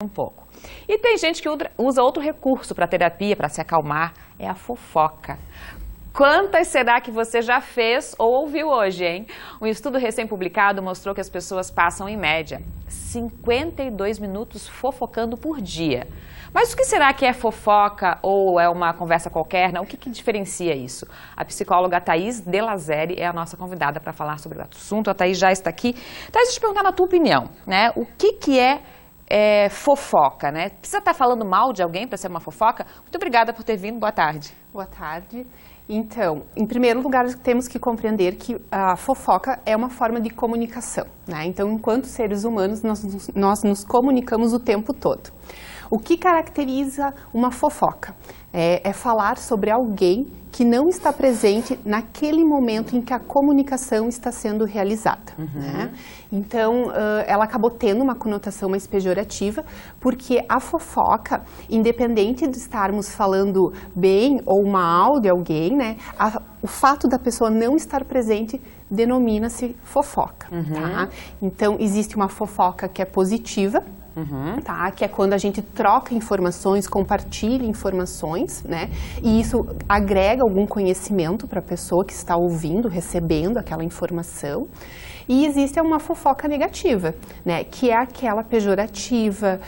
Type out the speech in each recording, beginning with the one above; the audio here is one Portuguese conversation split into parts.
um pouco. E tem gente que usa outro recurso para terapia, para se acalmar, é a fofoca. Quantas será que você já fez ou ouviu hoje, hein? Um estudo recém-publicado mostrou que as pessoas passam, em média, 52 minutos fofocando por dia. Mas o que será que é fofoca ou é uma conversa qualquer? Não? O que diferencia isso? A psicóloga Thaís Delazeri é a nossa convidada para falar sobre o assunto. A Thaís já está aqui. Thaís, deixa eu te perguntar na tua opinião, né? O que é fofoca, né? Precisa estar falando mal de alguém para ser uma fofoca? Muito obrigada por ter vindo. Boa tarde. Boa tarde. Então, em primeiro lugar, temos que compreender que a fofoca é uma forma de comunicação, né? Então, enquanto seres humanos, nós nos comunicamos o tempo todo. O que caracteriza uma fofoca? É falar sobre alguém que não está presente naquele momento em que a comunicação está sendo realizada. Né? Então, ela acabou tendo uma conotação mais pejorativa, porque a fofoca, independente de estarmos falando bem ou mal de alguém, né, o fato da pessoa não estar presente denomina-se fofoca. Tá? Então, existe uma fofoca que é positiva, tá? Que é quando a gente troca informações, compartilha informações, né? E isso agrega algum conhecimento para a pessoa que está ouvindo, recebendo aquela informação. E existe uma fofoca negativa, né? Que é aquela pejorativa,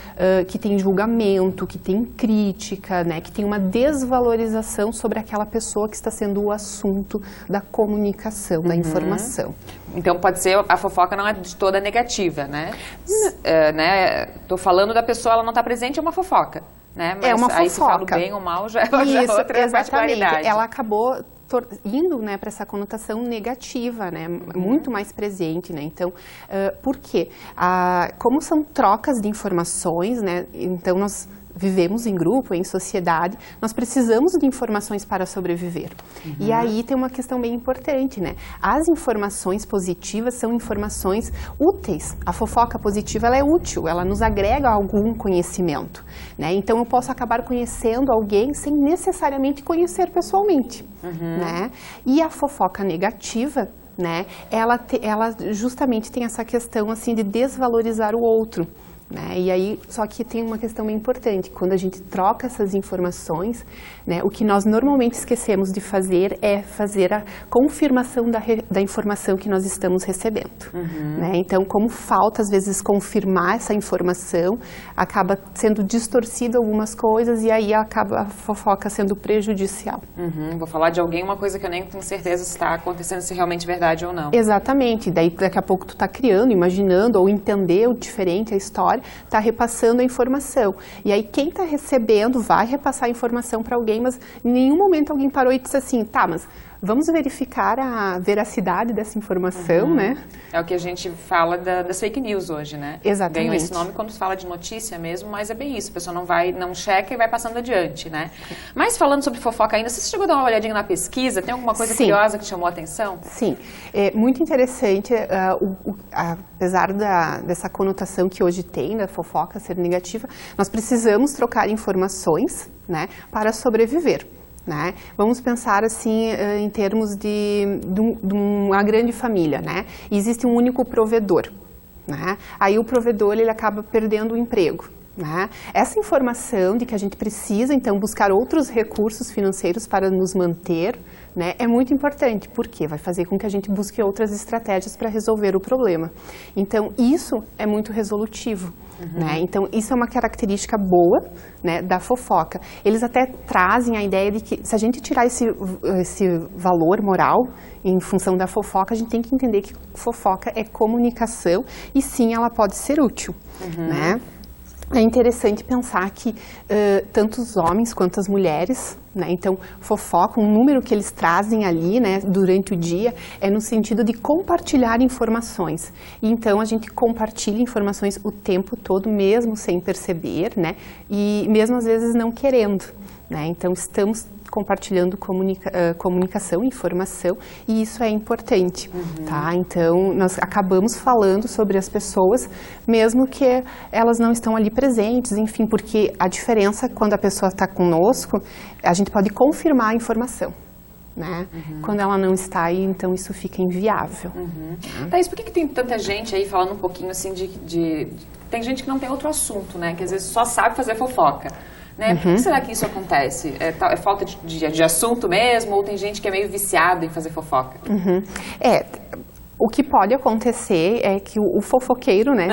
que tem julgamento, que tem crítica, né? Que tem uma desvalorização sobre aquela pessoa que está sendo o assunto da comunicação, da informação. Então, pode ser, a fofoca não é de toda negativa, né? Tô falando da pessoa, ela não está presente, é uma fofoca, né? Mas é uma fofoca. Aí se falo bem ou mal, já é outra particularidade. Ela acabou indo, né, para essa conotação negativa, né, muito mais presente, né? Então, por quê? Como são trocas de informações, né? Então, nós vivemos em grupo, em sociedade, nós precisamos de informações para sobreviver. E aí tem uma questão bem importante, né? As informações positivas são informações úteis. A fofoca positiva, ela é útil, ela nos agrega algum conhecimento, né? Então, eu posso acabar conhecendo alguém sem necessariamente conhecer pessoalmente, né? E a fofoca negativa, né? Ela justamente tem essa questão, assim, de desvalorizar o outro. Né? E aí, só que tem uma questão bem importante, quando a gente troca essas informações, né, o que nós normalmente esquecemos de fazer é fazer a confirmação da informação que nós estamos recebendo. Né? Então, como falta às vezes confirmar essa informação, acaba sendo distorcido algumas coisas e aí acaba a fofoca sendo prejudicial. Vou falar de alguém, uma coisa que eu nem tenho certeza se está acontecendo, se realmente é verdade ou não. Exatamente, daí daqui a pouco tu está criando, imaginando ou entendeu diferente a história, está repassando a informação. E aí quem está recebendo vai repassar a informação para alguém, mas em nenhum momento alguém parou e disse assim, tá, mas vamos verificar a veracidade dessa informação, né? É o que a gente fala das fake news hoje, né? Exatamente. Ganhou esse nome quando se fala de notícia mesmo, mas é bem isso. A pessoa não checa e vai passando adiante, né? Mas falando sobre fofoca ainda, você chegou a dar uma olhadinha na pesquisa? Tem alguma coisa curiosa que te chamou a atenção? Sim. É muito interessante, apesar dessa conotação que hoje tem, da fofoca ser negativa, nós precisamos trocar informações, né, para sobreviver. Né? Vamos pensar assim em termos de uma grande família, né? E existe um único provedor, né? Aí o provedor ele acaba perdendo o emprego, né? Essa informação de que a gente precisa então buscar outros recursos financeiros para nos manter, né, é muito importante, porque vai fazer com que a gente busque outras estratégias para resolver o problema. Então, isso é muito resolutivo. Né? Então, isso é uma característica boa, né, da fofoca. Eles até trazem a ideia de que, se a gente tirar esse valor moral em função da fofoca, a gente tem que entender que fofoca é comunicação e sim, ela pode ser útil. Né? É interessante pensar que tanto os homens quanto as mulheres, né, então fofoca, um número que eles trazem ali, né, durante o dia é no sentido de compartilhar informações. E então a gente compartilha informações o tempo todo, mesmo sem perceber, né, e mesmo às vezes não querendo. Né? Então estamos compartilhando comunicação, informação, e isso é importante, tá? Então, nós acabamos falando sobre as pessoas, mesmo que elas não estão ali presentes, enfim, porque a diferença quando a pessoa está conosco, a gente pode confirmar a informação. né? Quando ela não está aí, então isso fica inviável. Thaís, por que tem tanta gente aí falando um pouquinho assim Tem gente que não tem outro assunto, né? Que às vezes só sabe fazer fofoca. Né? Por que será que isso acontece? É falta de assunto mesmo? Ou tem gente que é meio viciada em fazer fofoca? O que pode acontecer é que o fofoqueiro, né,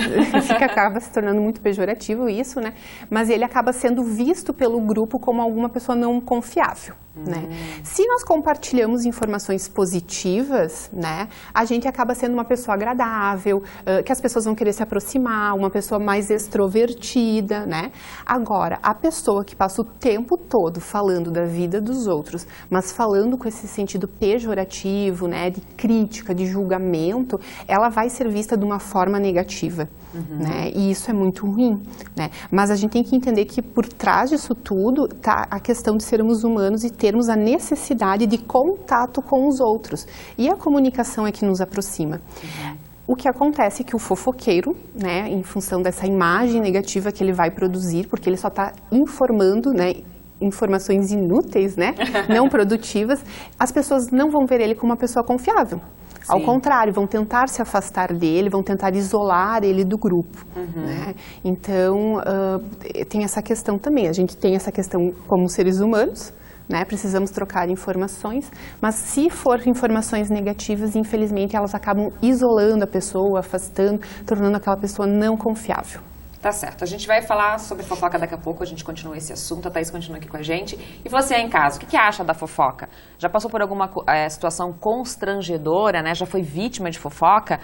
acaba se tornando muito pejorativo isso, né, mas ele acaba sendo visto pelo grupo como alguma pessoa não confiável, né. Se nós compartilhamos informações positivas, né, a gente acaba sendo uma pessoa agradável, que as pessoas vão querer se aproximar, uma pessoa mais extrovertida, né. Agora, a pessoa que passa o tempo todo falando da vida dos outros, mas falando com esse sentido pejorativo, né, de crítica, de julgamento, ela vai ser vista de uma forma negativa, né? E isso é muito ruim, né? Mas a gente tem que entender que por trás disso tudo está a questão de sermos humanos e termos a necessidade de contato com os outros. E a comunicação é que nos aproxima. O que acontece é que o fofoqueiro, né, em função dessa imagem negativa que ele vai produzir, porque ele só está informando, né, informações inúteis, né, não produtivas, as pessoas não vão ver ele como uma pessoa confiável. Ao contrário, vão tentar se afastar dele, vão tentar isolar ele do grupo. Né? Então, tem essa questão também. A gente tem essa questão como seres humanos, né? Precisamos trocar informações, mas se for informações negativas, infelizmente, elas acabam isolando a pessoa, afastando, tornando aquela pessoa não confiável. Tá certo. A gente vai falar sobre fofoca daqui a pouco, a gente continua esse assunto, a Thaís continua aqui com a gente. E você aí em casa, o que acha da fofoca? Já passou por alguma situação constrangedora, né? Já foi vítima de fofoca?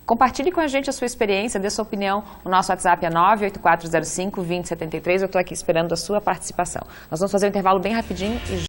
Compartilhe com a gente a sua experiência, dê sua opinião. O nosso WhatsApp é 98405-2073. Eu estou aqui esperando a sua participação. Nós vamos fazer um intervalo bem rapidinho e